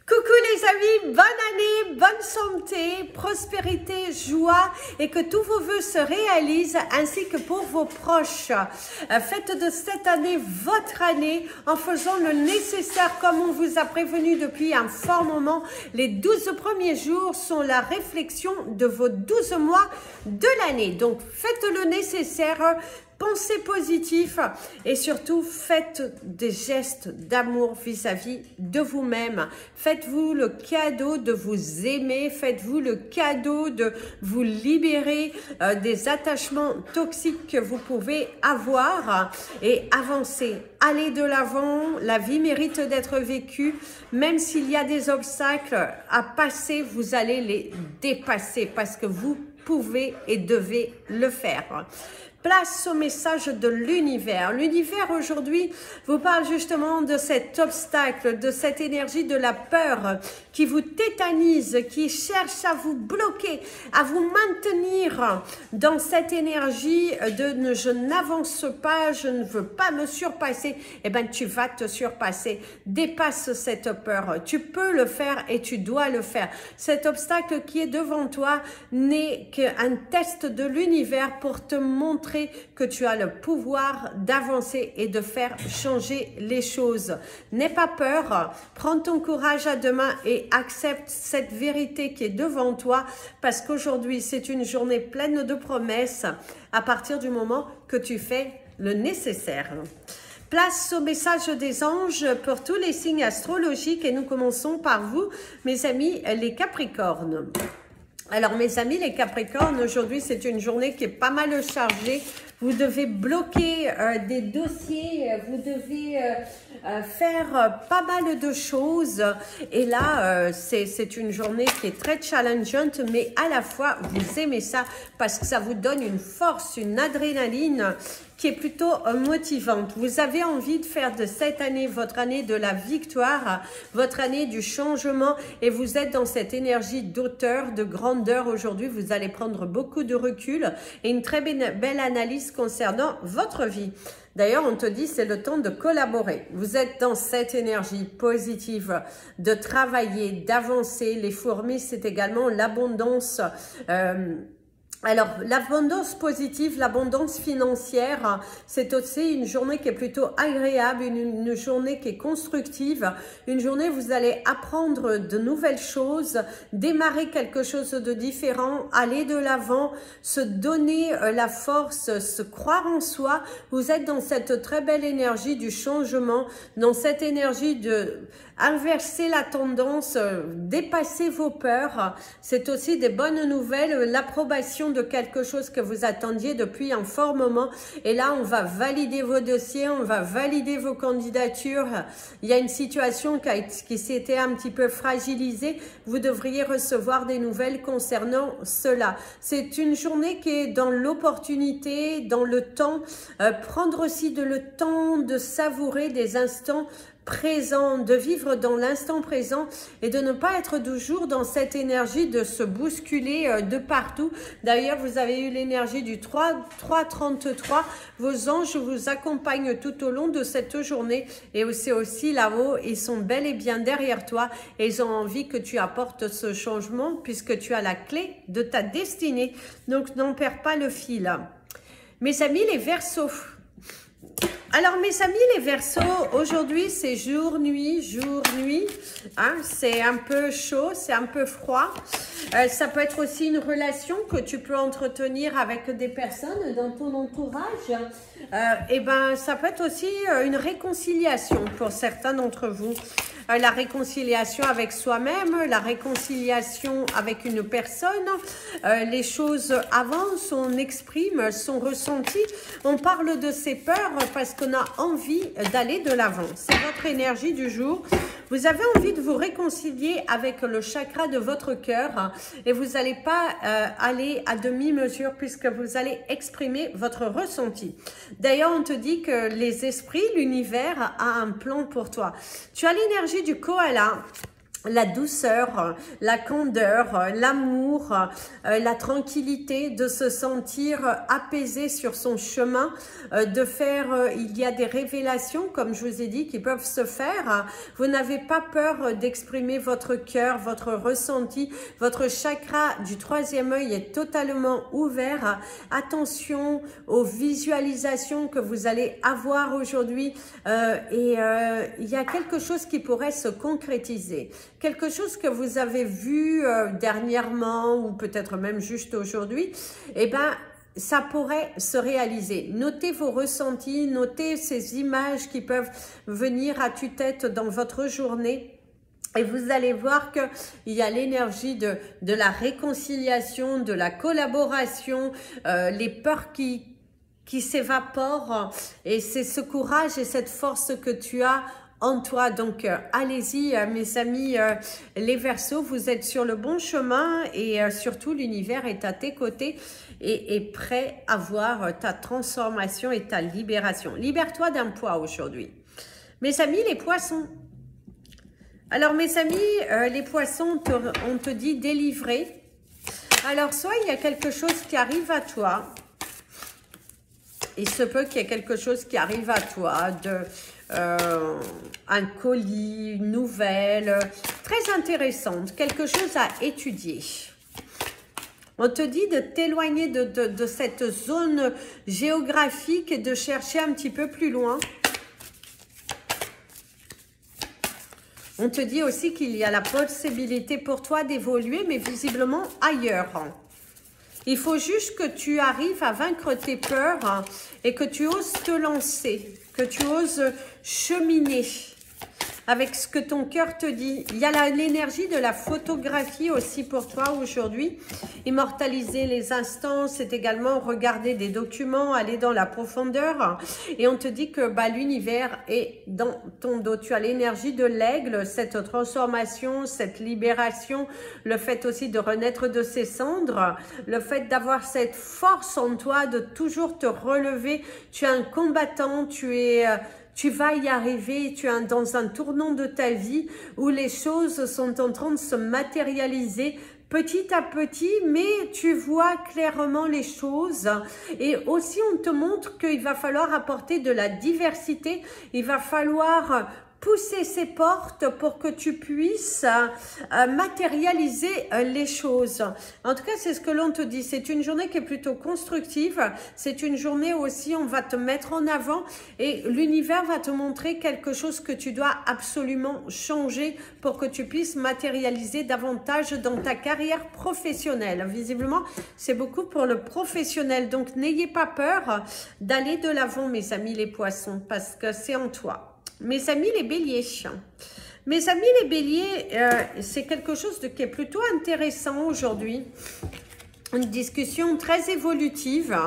Coucou les amis, bonne année, bonne santé, prospérité, joie et que tous vos vœux se réalisent ainsi que pour vos proches. Faites de cette année votre année en faisant le nécessaire comme on vous a prévenu depuis un fort moment. Les 12 premiers jours sont la réflexion de vos 12 mois de l'année. Donc faites le nécessaire. Pensez positif et surtout faites des gestes d'amour vis-à-vis de vous-même. Faites-vous le cadeau de vous aimer, faites-vous le cadeau de vous libérer des attachements toxiques que vous pouvez avoir et avancer. Allez de l'avant, la vie mérite d'être vécue. Même s'il y a des obstacles à passer, vous allez les dépasser parce que vous pouvez et devez le faire. Place au message de l'univers. L'univers aujourd'hui vous parle justement de cet obstacle, de cette énergie de la peur qui vous tétanise, qui cherche à vous bloquer, à vous maintenir dans cette énergie de je n'avance pas, je ne veux pas me surpasser. Eh bien, tu vas te surpasser. Dépasse cette peur. Tu peux le faire et tu dois le faire. Cet obstacle qui est devant toi n'est qu'un test de l'univers pour te montrer que tu as le pouvoir d'avancer et de faire changer les choses. N'aie pas peur, prends ton courage à deux mains et accepte cette vérité qui est devant toi parce qu'aujourd'hui c'est une journée pleine de promesses à partir du moment que tu fais le nécessaire. Place au message des anges pour tous les signes astrologiques et nous commençons par vous, mes amis les Capricornes. Alors mes amis les Capricornes, aujourd'hui c'est une journée qui est pas mal chargée. Vous devez bloquer des dossiers, vous devez faire pas mal de choses. Et là, c'est une journée qui est très challengeante, mais à la fois vous aimez ça parce que ça vous donne une force, une adrénaline qui est plutôt motivante. Vous avez envie de faire de cette année votre année de la victoire, votre année du changement et vous êtes dans cette énergie d'auteur, de grandeur. Aujourd'hui, vous allez prendre beaucoup de recul et une très belle analyse concernant votre vie. D'ailleurs, on te dit c'est le temps de collaborer. Vous êtes dans cette énergie positive de travailler, d'avancer. Les fourmis, c'est également l'abondance. Alors, l'abondance positive, l'abondance financière, c'est aussi une journée qui est plutôt agréable, une journée qui est constructive, une journée où vous allez apprendre de nouvelles choses, démarrer quelque chose de différent, aller de l'avant, se donner la force, se croire en soi. Vous êtes dans cette très belle énergie du changement, dans cette énergie de inverser la tendance, dépasser vos peurs. C'est aussi des bonnes nouvelles, l'approbation de quelque chose que vous attendiez depuis un fort moment. Et là, on va valider vos dossiers, on va valider vos candidatures. Il y a une situation qui s'était un petit peu fragilisée. Vous devriez recevoir des nouvelles concernant cela. C'est une journée qui est dans l'opportunité, dans le temps. Prendre aussi le temps de savourer des instants présent, de vivre dans l'instant présent et de ne pas être toujours dans cette énergie de se bousculer de partout. D'ailleurs, vous avez eu l'énergie du 3-33. Vos anges vous accompagnent tout au long de cette journée et c'est aussi là-haut, ils sont bel et bien derrière toi et ils ont envie que tu apportes ce changement puisque tu as la clé de ta destinée. Donc, n'en perds pas le fil. Mes amis, les Verseaux. Alors mes amis les Verseaux, aujourd'hui c'est jour-nuit, jour-nuit, hein, c'est un peu chaud, c'est un peu froid. Ça peut être aussi une relation que tu peux entretenir avec des personnes dans ton entourage. Et ben ça peut être aussi une réconciliation pour certains d'entre vous. La réconciliation avec soi-même, la réconciliation avec une personne, les choses avancent, on exprime son ressenti, on parle de ses peurs parce qu'on a envie d'aller de l'avant. C'est votre énergie du jour. Vous avez envie de vous réconcilier avec le chakra de votre cœur et vous n'allez pas aller à demi-mesure puisque vous allez exprimer votre ressenti. D'ailleurs, on te dit que les esprits, l'univers a un plan pour toi. Tu as l'énergie du koala. la douceur, la candeur, l'amour, la tranquillité, de se sentir apaisé sur son chemin, de faire, il y a des révélations, comme je vous ai dit, qui peuvent se faire. Vous n'avez pas peur d'exprimer votre cœur, votre ressenti, votre chakra du troisième œil est totalement ouvert. Attention aux visualisations que vous allez avoir aujourd'hui il y a quelque chose qui pourrait se concrétiser. Quelque chose que vous avez vu dernièrement ou peut-être même juste aujourd'hui, eh ben, ça pourrait se réaliser. Notez vos ressentis, notez ces images qui peuvent venir à tue-tête dans votre journée. Et vous allez voir qu'il y a l'énergie de la réconciliation, de la collaboration, les peurs qui s'évaporent. Et c'est ce courage et cette force que tu as en toi. Donc allez-y mes amis les Verseaux, vous êtes sur le bon chemin et surtout l'univers est à tes côtés et est prêt à voir ta transformation et ta libération. Libère-toi d'un poids aujourd'hui. Mes amis les Poissons. Alors mes amis les Poissons, on te dit délivrer. Alors soit il y a quelque chose qui arrive à toi, il se peut qu'il y ait quelque chose qui arrive à toi, un colis, une nouvelle, très intéressante, quelque chose à étudier. On te dit de t'éloigner de cette zone géographique et de chercher un petit peu plus loin. On te dit aussi qu'il y a la possibilité pour toi d'évoluer, mais visiblement ailleurs. Il faut juste que tu arrives à vaincre tes peurs et que tu oses te lancer, que tu oses cheminer avec ce que ton cœur te dit. Il y a l'énergie de la photographie aussi pour toi aujourd'hui. Immortaliser les instants, c'est également regarder des documents, aller dans la profondeur. Et on te dit que l'univers est dans ton dos. Tu as l'énergie de l'aigle, cette transformation, cette libération, le fait aussi de renaître de ses cendres, le fait d'avoir cette force en toi, de toujours te relever. Tu es un combattant, tu vas y arriver, tu es dans un tournant de ta vie où les choses sont en train de se matérialiser petit à petit, mais tu vois clairement les choses. Et aussi, on te montre qu'il va falloir apporter de la diversité, il va falloir pousser ces portes pour que tu puisses matérialiser les choses. En tout cas, c'est ce que l'on te dit. C'est une journée qui est plutôt constructive. C'est une journée où aussi on va te mettre en avant et l'univers va te montrer quelque chose que tu dois absolument changer pour que tu puisses matérialiser davantage dans ta carrière professionnelle. Visiblement, c'est beaucoup pour le professionnel. Donc, n'ayez pas peur d'aller de l'avant, mes amis les Poissons, parce que c'est en toi. Mes amis les Béliers. Mes amis les Béliers, c'est quelque chose qui est plutôt intéressant aujourd'hui. Une discussion très évolutive.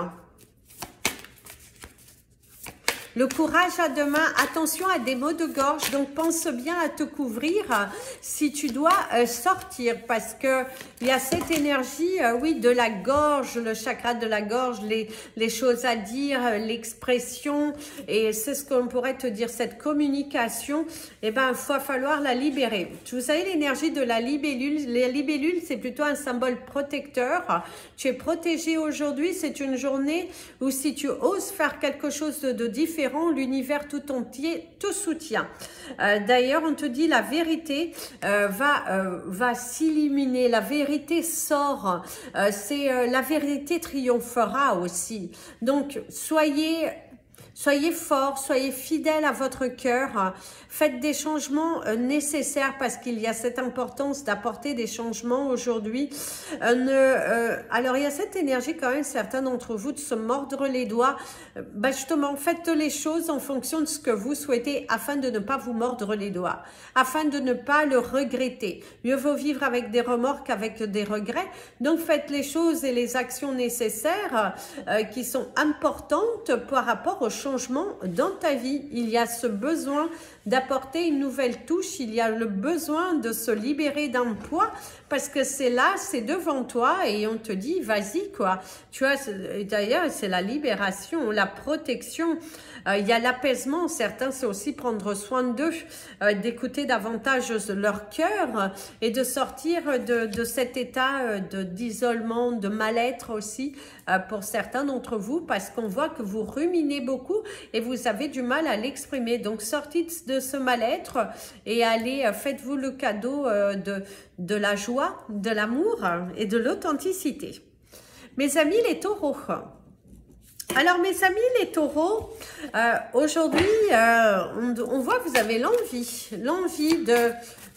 Le courage à deux mains, attention à des maux de gorge, donc pense bien à te couvrir si tu dois sortir parce que il y a cette énergie, oui, de la gorge, le chakra de la gorge, les choses à dire, l'expression et c'est ce qu'on pourrait te dire, cette communication, eh ben, il va falloir la libérer. Vous savez, l'énergie de la libellule, la libellule, c'est plutôt un symbole protecteur. Tu es protégé aujourd'hui, c'est une journée où si tu oses faire quelque chose de différent, l'univers tout entier te soutient. D'ailleurs, on te dit la vérité va s'illuminer, la vérité sort, la vérité triomphera aussi. Donc, soyez forts, soyez fidèles à votre cœur, faites des changements nécessaires parce qu'il y a cette importance d'apporter des changements aujourd'hui. Alors, il y a cette énergie quand même, certains d'entre vous, de se mordre les doigts. Justement, faites les choses en fonction de ce que vous souhaitez afin de ne pas vous mordre les doigts, afin de ne pas le regretter. Mieux vaut vivre avec des remords qu'avec des regrets. Donc, faites les choses et les actions nécessaires qui sont importantes par rapport au changement dans ta vie. Il y a ce besoin d'apporter une nouvelle touche. Il y a le besoin de se libérer d'un poids parce que c'est là, c'est devant toi et on te dit, vas-y quoi. Tu vois, d'ailleurs, c'est la libération, la protection. Il y a l'apaisement. Certains, c'est aussi prendre soin d'eux, d'écouter davantage leur cœur et de sortir de cet état d'isolement, de mal-être aussi pour certains d'entre vous parce qu'on voit que vous ruminez beaucoup et vous avez du mal à l'exprimer. Donc, sortez de ce mal-être et allez, faites-vous le cadeau de la joie, de l'amour et de l'authenticité. Mes amis les taureaux. Alors mes amis les taureaux, aujourd'hui on voit que vous avez l'envie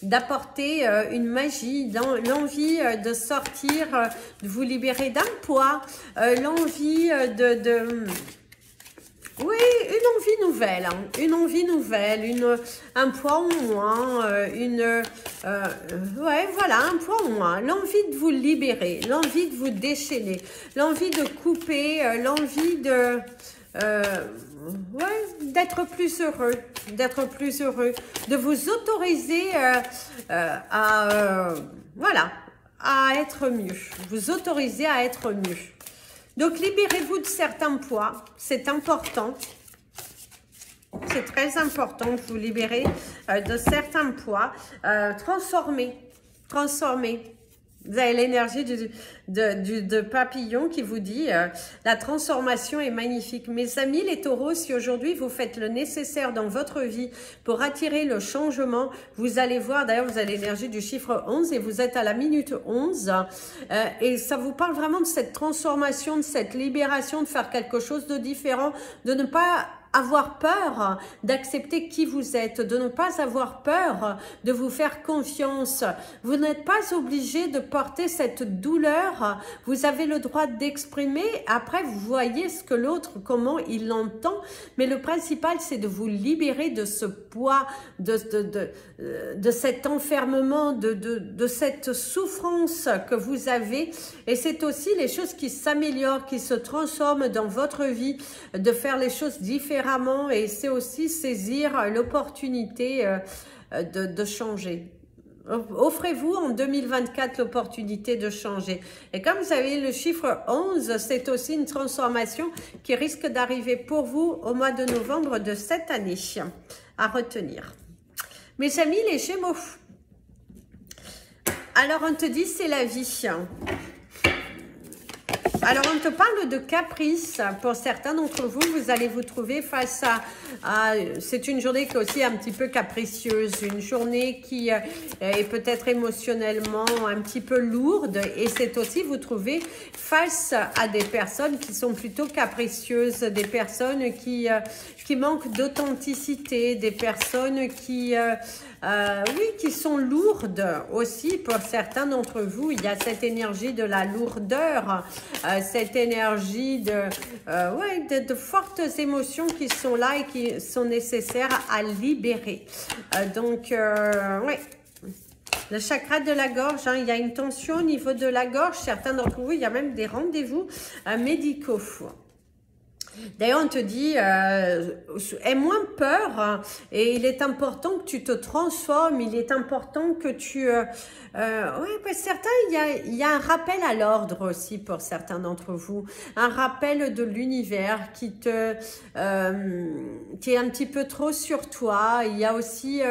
d'apporter une magie, l'envie de sortir, de vous libérer d'un poids, l'envie oui, une envie nouvelle, hein, une envie nouvelle, un poids en moins, ouais, voilà, un poids en moins, l'envie de vous libérer, l'envie de vous déchaîner, l'envie de couper, l'envie de, ouais, d'être plus heureux, de vous autoriser voilà, à être mieux, vous autoriser à être mieux. Donc, libérez-vous de certains poids, c'est important. C'est très important de vous libérer de certains poids. Transformez. Vous avez l'énergie de papillon qui vous dit la transformation est magnifique. Mes amis les taureaux, si aujourd'hui vous faites le nécessaire dans votre vie pour attirer le changement, vous allez voir, d'ailleurs vous avez l'énergie du chiffre 11 et vous êtes à la minute 11 et ça vous parle vraiment de cette transformation, de cette libération, de faire quelque chose de différent, de ne pas avoir peur d'accepter qui vous êtes, de ne pas avoir peur de vous faire confiance. Vous n'êtes pas obligé de porter cette douleur. Vous avez le droit d'exprimer. Après, vous voyez ce que l'autre, comment il l'entend. Mais le principal, c'est de vous libérer de ce poids, de cet enfermement, de cette souffrance que vous avez. Et c'est aussi les choses qui s'améliorent, qui se transforment dans votre vie, de faire les choses différemment. Et c'est aussi saisir l'opportunité de changer. Offrez-vous en 2024 l'opportunité de changer. Et comme vous avez le chiffre 11, c'est aussi une transformation qui risque d'arriver pour vous au mois de novembre de cette année. À retenir. Mes amis, les Gémeaux. Alors, on te dit, c'est la vie. Alors, on te parle de caprice. Pour certains d'entre vous, vous allez vous trouver face à c'est une journée qui est aussi un petit peu capricieuse, une journée qui est peut-être émotionnellement un petit peu lourde. Et c'est aussi vous trouver face à des personnes qui sont plutôt capricieuses, des personnes qui manquent d'authenticité, des personnes qui sont lourdes aussi. Pour certains d'entre vous, il y a cette énergie de la lourdeur, cette énergie de fortes émotions qui sont là et qui sont nécessaires à libérer. Ouais. Le chakra de la gorge, hein, il y a une tension au niveau de la gorge. Certains d'entre vous, il y a même des rendez-vous médicaux. D'ailleurs, on te dit, aie moins peur, hein, et il est important que tu te transformes, il est important que tu... oui, parce que certains, il y a un rappel à l'ordre aussi pour certains d'entre vous, un rappel de l'univers qui est un petit peu trop sur toi. Il y a aussi,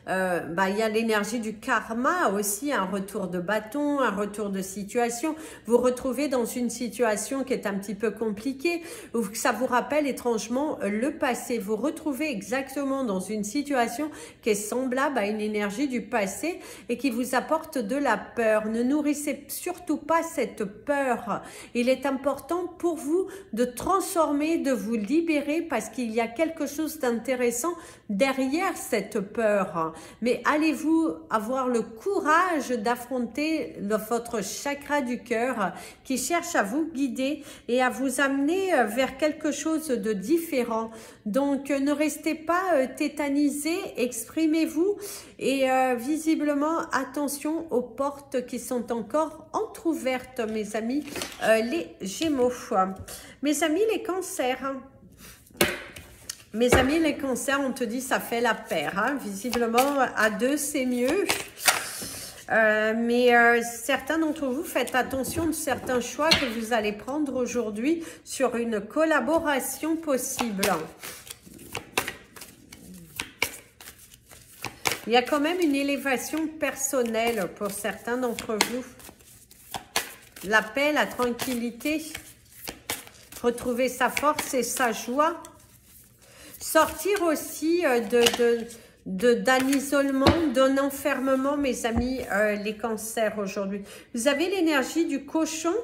il y a l'énergie du karma aussi, un retour de bâton, un retour de situation. Vous retrouvez dans une situation qui est un petit peu compliquée, ou que ça vous rappelle étrangement le passé. Vous retrouvez exactement dans une situation qui est semblable à une énergie du passé et qui vous apporte de la peur. Ne nourrissez surtout pas cette peur. Il est important pour vous de transformer, de vous libérer parce qu'il y a quelque chose d'intéressant derrière cette peur. Mais allez-vous avoir le courage d'affronter votre chakra du cœur qui cherche à vous guider et à vous amener vers quelque chose de différent. Donc, ne restez pas tétanisés, exprimez-vous et visiblement, attention aux portes qui sont encore entrouvertes, mes amis, les Gémeaux. Mes amis, les Cancers. Mes amis, les cancers, on te dit ça fait la paire. Hein. Visiblement, à deux, c'est mieux. Mais certains d'entre vous, faites attention de certains choix que vous allez prendre aujourd'hui sur une collaboration possible. Il y a quand même une élévation personnelle pour certains d'entre vous. La paix, la tranquillité, retrouver sa force et sa joie. Sortir aussi d'un isolement, d'un enfermement, mes amis, les cancers aujourd'hui. Vous avez l'énergie du cochon.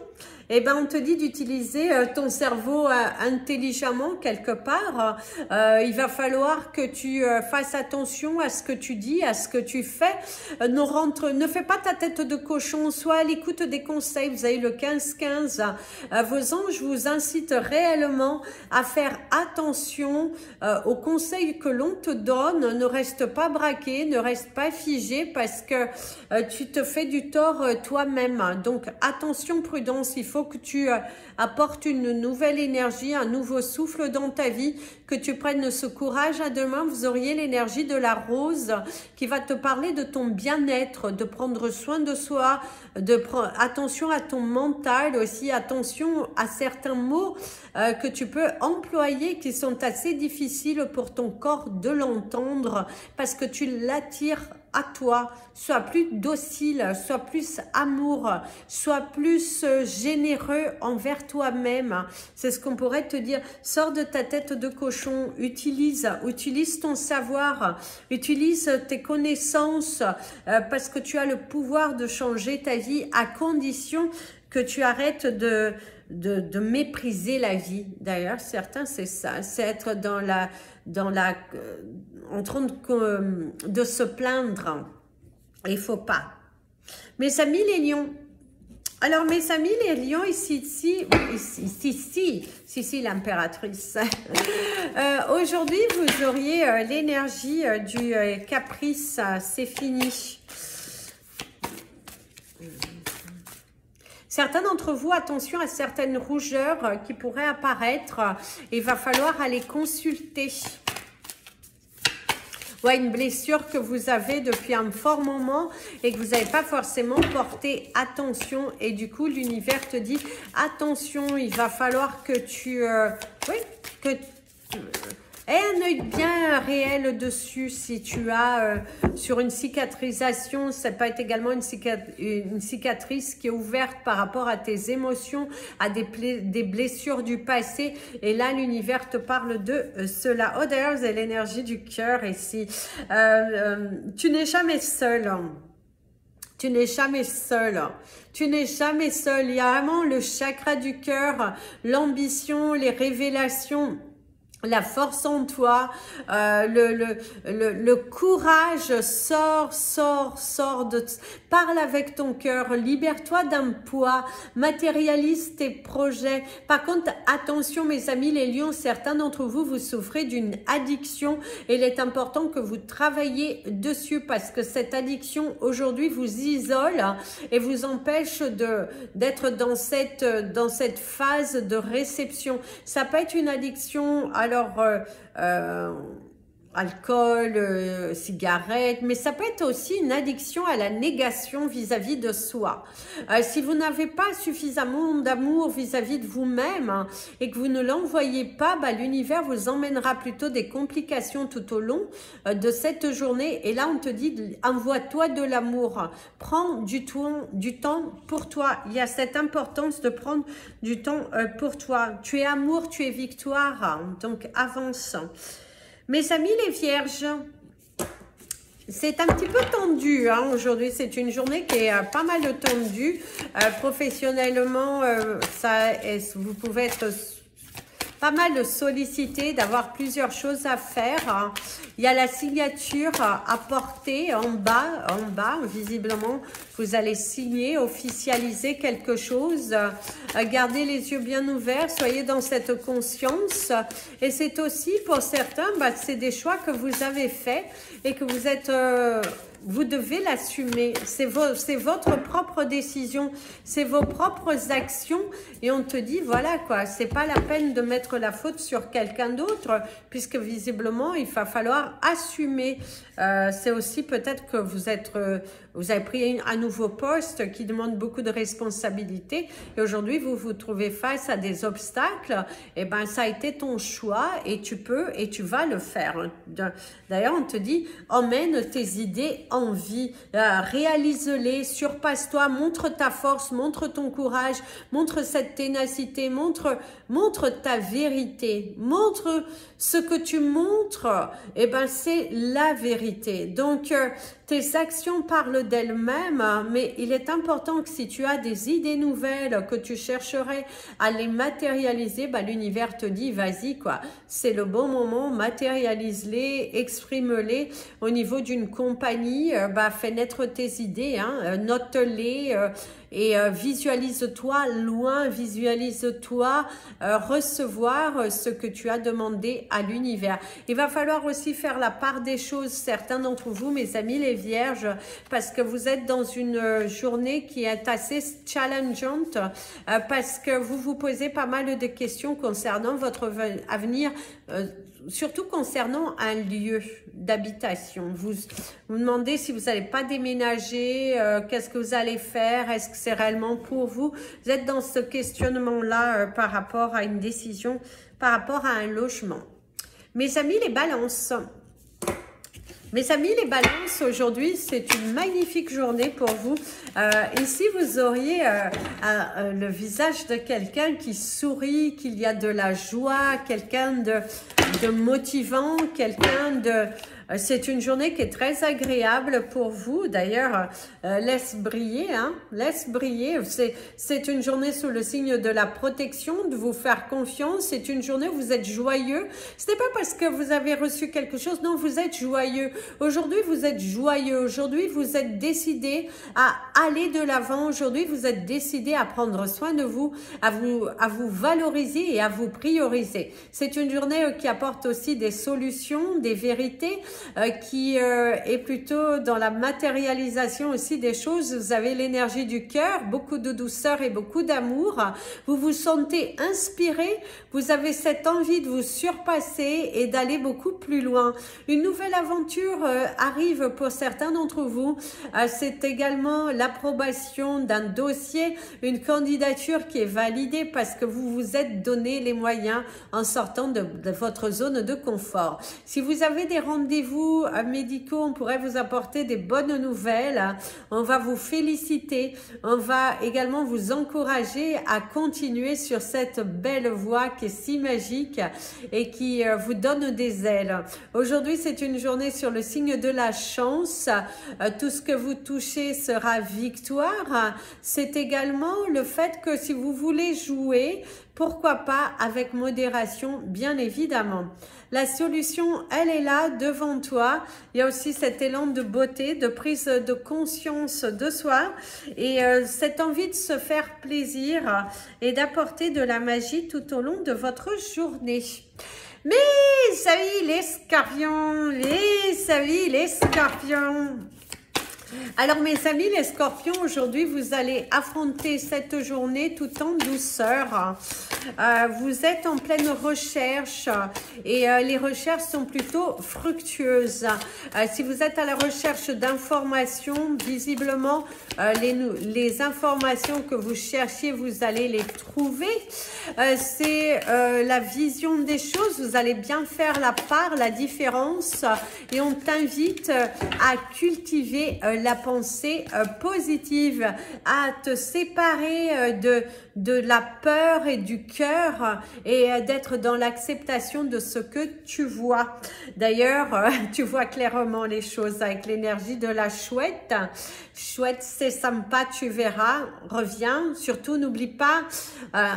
Eh ben, on te dit d'utiliser ton cerveau intelligemment quelque part. Il va falloir que tu fasses attention à ce que tu dis, à ce que tu fais. Ne fais pas ta tête de cochon, sois à l'écoute des conseils. Vous avez le 15-15. Vos anges vous incitent réellement à faire attention aux conseils que l'on te donne. Ne reste pas braqué, ne reste pas figé parce que tu te fais du tort toi-même. Donc, attention, prudence, il faut que tu apportes une nouvelle énergie, un nouveau souffle dans ta vie, que tu prennes ce courage à deux mains. Vous auriez l'énergie de la rose qui va te parler de ton bien-être, de prendre soin de soi, attention à ton mental aussi, attention à certains mots que tu peux employer qui sont assez difficiles pour ton corps de l'entendre parce que tu l'attires à toi. Sois plus docile, sois plus amour, sois plus généreux envers toi-même. C'est ce qu'on pourrait te dire. Sors de ta tête de cochon, utilise ton savoir, utilise tes connaissances parce que tu as le pouvoir de changer ta vie à condition que tu arrêtes de mépriser la vie. D'ailleurs, certains, c'est ça, c'est être en train de se plaindre. Il faut pas. Mes amis les lions. Alors, mes amis les lions, ici, l'impératrice. Aujourd'hui, vous auriez l'énergie du caprice, c'est fini. Certains d'entre vous, attention à certaines rougeurs qui pourraient apparaître. Il va falloir aller consulter. Ouais, une blessure que vous avez depuis un fort moment et que vous n'avez pas forcément porté attention. Et du coup, l'univers te dit, attention, il va falloir que tu... aie un œil bien réel dessus si tu as sur une cicatrisation, ça peut être également une cicatrice qui est ouverte par rapport à tes émotions, à des blessures du passé. Et là, l'univers te parle de cela. Oh, d'ailleurs, vous avez l'énergie du cœur ici. Tu n'es jamais seul. Tu n'es jamais seul. Tu n'es jamais seul. Il y a vraiment le chakra du cœur, l'ambition, les révélations, la force en toi, le courage, parle avec ton cœur, libère-toi d'un poids, matérialise tes projets. Par contre, attention mes amis les lions, certains d'entre vous, vous souffrez d'une addiction et il est important que vous travaillez dessus parce que cette addiction aujourd'hui vous isole et vous empêche d'être dans cette phase de réception. Ça peut être une addiction, alcool, cigarette, mais ça peut être aussi une addiction à la négation vis-à-vis de soi. Si vous n'avez pas suffisamment d'amour vis-à-vis de vous-même hein, et que vous ne l'envoyez pas, l'univers vous emmènera plutôt des complications tout au long de cette journée. Et là, on te dit, envoie-toi de l'amour. Prends du temps pour toi. Il y a cette importance de prendre du temps pour toi. Tu es amour, tu es victoire. Hein, donc, avance. Mes amis les vierges, c'est un petit peu tendu hein, aujourd'hui, c'est une journée qui est pas mal tendue. Professionnellement, vous pouvez être pas mal sollicité, d'avoir plusieurs choses à faire. Il y a la signature à porter en bas, visiblement, vous allez signer, officialiser quelque chose. Gardez les yeux bien ouverts, soyez dans cette conscience. Et c'est aussi, pour certains, c'est des choix que vous avez faits et que vous êtes... vous devez l'assumer. C'est votre propre décision, c'est vos propres actions. Et on te dit, voilà quoi, c'est pas la peine de mettre la faute sur quelqu'un d'autre, puisque visiblement, il va falloir assumer. C'est aussi peut-être que vous avez pris un nouveau poste qui demande beaucoup de responsabilités. Et aujourd'hui, vous vous trouvez face à des obstacles. Et ben, ça a été ton choix et tu peux et tu vas le faire. D'ailleurs, on te dit, emmène tes idées en vie, réalise-les, surpasse-toi, montre ta force, montre ton courage, montre cette ténacité, montre ta vérité, montre ce que tu montres, et ben c'est la vérité. Donc, tes actions parlent d'elles-mêmes, mais il est important que si tu as des idées nouvelles, que tu chercherais à les matérialiser, ben l'univers te dit, vas-y quoi, c'est le bon moment, matérialise-les, exprime-les. Au niveau d'une compagnie, fais naître tes idées, note-les, et visualise-toi loin, visualise-toi recevoir ce que tu as demandé à l'univers. Il va falloir aussi faire la part des choses, certains d'entre vous, mes amis les vierges, parce que vous êtes dans une journée qui est assez challengeante, parce que vous vous posez pas mal de questions concernant votre avenir, surtout concernant un lieu d'habitation. Vous vous demandez si vous n'allez pas déménager, qu'est-ce que vous allez faire, est-ce que c'est réellement pour vous? Vous êtes dans ce questionnement-là par rapport à une décision, par rapport à un logement. Mes amis les balances. Mes amis les balances, aujourd'hui, c'est une magnifique journée pour vous. Ici, vous auriez le visage de quelqu'un qui sourit, qu'il y a de la joie, quelqu'un de motivant, quelqu'un de... C'est une journée qui est très agréable pour vous. D'ailleurs, laisse briller, laisse briller. C'est une journée sous le signe de la protection, de vous faire confiance. C'est une journée où vous êtes joyeux. Ce n'est pas parce que vous avez reçu quelque chose. Non, vous êtes joyeux. Aujourd'hui, vous êtes joyeux. Aujourd'hui, vous êtes décidé à aller de l'avant. Aujourd'hui, vous êtes décidé à prendre soin de vous, à vous valoriser et à vous prioriser. C'est une journée qui apporte aussi des solutions, des vérités, qui est plutôt dans la matérialisation aussi des choses. Vous avez l'énergie du cœur, beaucoup de douceur et beaucoup d'amour. Vous vous sentez inspiré, vous avez cette envie de vous surpasser et d'aller beaucoup plus loin. Une nouvelle aventure arrive pour certains d'entre vous. C'est également l'approbation d'un dossier, une candidature qui est validée parce que vous vous êtes donné les moyens en sortant de votre zone de confort. Si vous avez des rendez-vous médicaux, on pourrait vous apporter des bonnes nouvelles. On va vous féliciter. On va également vous encourager à continuer sur cette belle voie qui est si magique et qui vous donne des ailes. Aujourd'hui, c'est une journée sur le signe de la chance. Tout ce que vous touchez sera victoire. C'est également le fait que si vous voulez jouer, pourquoi pas avec modération, bien évidemment. La solution, elle est là devant toi. Il y a aussi cet élan de beauté, de prise de conscience de soi et cette envie de se faire plaisir et d'apporter de la magie tout au long de votre journée. Mes amis les scorpions, les scorpions. Alors mes amis les scorpions, aujourd'hui vous allez affronter cette journée tout en douceur. Vous êtes en pleine recherche et les recherches sont plutôt fructueuses. Si vous êtes à la recherche d'informations, visiblement les informations que vous cherchiez, vous allez les trouver. C'est la vision des choses, vous allez bien faire la part, la différence et on t'invite à cultiver la pensée positive, à te séparer de la peur et du cœur et d'être dans l'acceptation de ce que tu vois. D'ailleurs, tu vois clairement les choses avec l'énergie de la chouette. Chouette, c'est sympa, tu verras. Reviens, surtout n'oublie pas.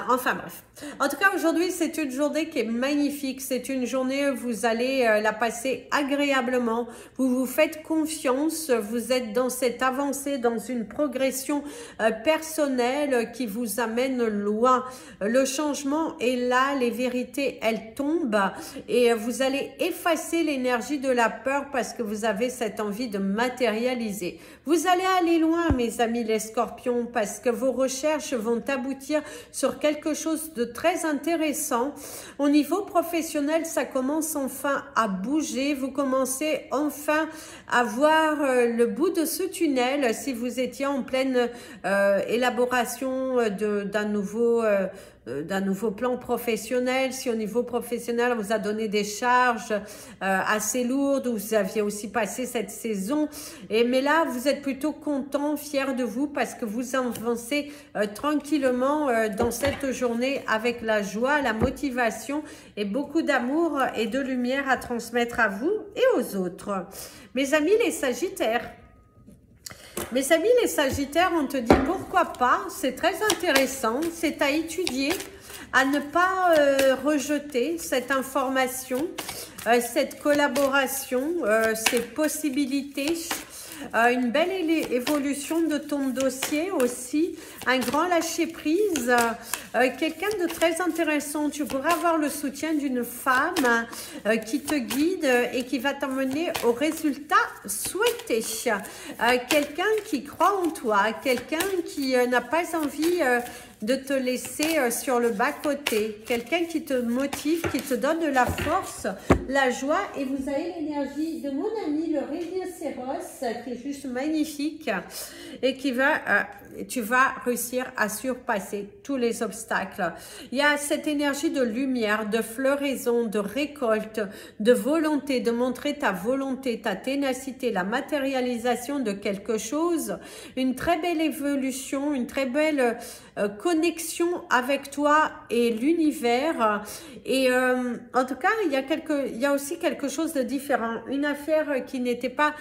Enfin bref. En tout cas, aujourd'hui, c'est une journée qui est magnifique. C'est une journée où vous allez la passer agréablement. Vous vous faites confiance. Vous êtes dans cette avancée, dans une progression personnelle qui vous amène loin. Le changement est là, les vérités, elles tombent et vous allez effacer l'énergie de la peur parce que vous avez cette envie de matérialiser. Vous allez aller loin, mes amis les scorpions, parce que vos recherches vont aboutir sur quelque chose de très intéressant. Au niveau professionnel, ça commence enfin à bouger. Vous commencez enfin à voir le bout de ce tunnel. Si vous étiez en pleine élaboration d'un nouveau plan professionnel, si au niveau professionnel on vous a donné des charges assez lourdes, vous aviez aussi passé cette saison, mais là vous êtes plutôt content, fier de vous parce que vous avancez tranquillement dans cette journée avec la joie, la motivation et beaucoup d'amour et de lumière à transmettre à vous et aux autres. Mes amis les Sagittaires, mes amis les Sagittaires, on te dit pourquoi pas, c'est très intéressant, c'est à étudier, à ne pas rejeter cette information, cette collaboration, ces possibilités, une belle évolution de ton dossier aussi, un grand lâcher prise, quelqu'un de très intéressant. Tu pourras avoir le soutien d'une femme qui te guide et qui va t'emmener au résultat souhaité. Quelqu'un qui croit en toi, quelqu'un qui n'a pas envie de te laisser sur le bas-côté, quelqu'un qui te motive, qui te donne de la force, la joie, et vous avez l'énergie de mon ami le rhinocéros qui est juste magnifique et qui va, tu vas réussir à surpasser tous les obstacles. Il y a cette énergie de lumière, de floraison, de récolte, de volonté, de montrer ta volonté, ta ténacité, la matérialisation de quelque chose, une très belle évolution, une très belle connexion avec toi et l'univers. Et en tout cas, il y a aussi quelque chose de différent, une affaire qui n'était pas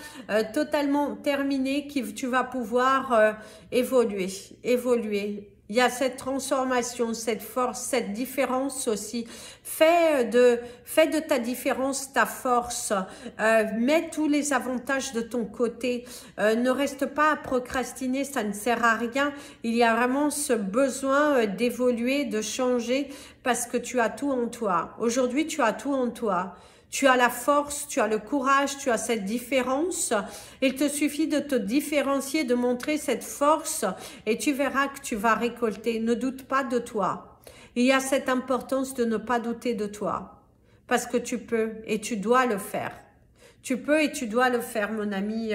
totalement terminée, tu vas pouvoir évoluer. Il y a cette transformation, cette force, cette différence aussi. Fais de ta différence ta force. Mets tous les avantages de ton côté. Ne reste pas à procrastiner, ça ne sert à rien. Il y a vraiment ce besoin d'évoluer, de changer parce que tu as tout en toi. Aujourd'hui, tu as tout en toi. Tu as la force, tu as le courage, tu as cette différence. Il te suffit de te différencier, de montrer cette force et tu verras que tu vas récolter. Ne doute pas de toi. Il y a cette importance de ne pas douter de toi parce que tu peux et tu dois le faire. Tu peux et tu dois le faire, mon ami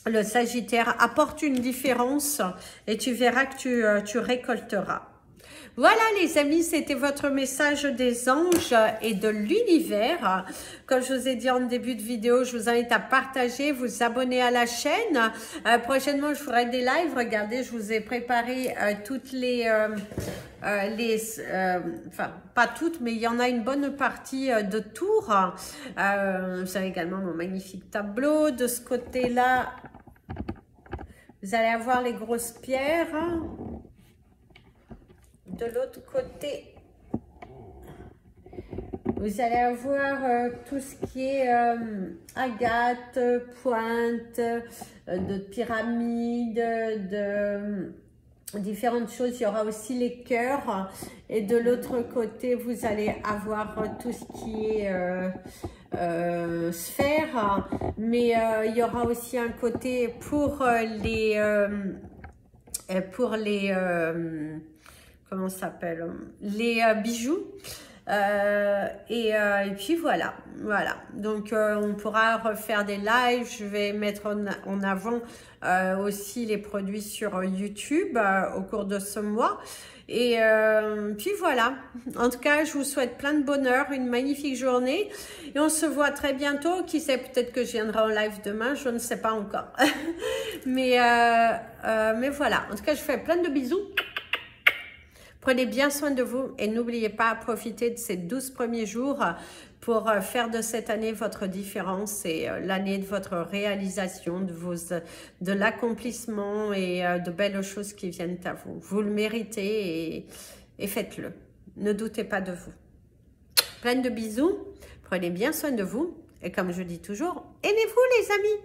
le Sagittaire. Apporte une différence et tu verras que tu récolteras. Voilà les amis, c'était votre message des anges et de l'univers. Comme je vous ai dit en début de vidéo, je vous invite à partager, vous abonner à la chaîne. Prochainement, je ferai des lives. Regardez, je vous ai préparé toutes enfin pas toutes, mais il y en a une bonne partie de tours. Vous avez également mon magnifique tableau. De ce côté-là, vous allez avoir les grosses pierres. De l'autre côté, vous allez avoir tout ce qui est agate, pointe, de pyramide, de différentes choses. Il y aura aussi les cœurs. Et de l'autre côté, vous allez avoir tout ce qui est sphère. Mais il y aura aussi un côté pour les comment ça s'appelle, les bijoux. Et puis voilà. Donc on pourra refaire des lives. Je vais mettre en avant aussi les produits sur YouTube au cours de ce mois. Et puis voilà. En tout cas, je vous souhaite plein de bonheur, une magnifique journée. Et on se voit très bientôt. Qui sait, peut-être que je viendrai en live demain. Je ne sais pas encore. mais voilà. En tout cas, je vous fais plein de bisous. Prenez bien soin de vous et n'oubliez pas à profiter de ces 12 premiers jours pour faire de cette année votre différence et l'année de votre réalisation, de l'accomplissement et de belles choses qui viennent à vous. Vous le méritez et faites-le. Ne doutez pas de vous. Plein de bisous. Prenez bien soin de vous et comme je dis toujours, aimez-vous les amis.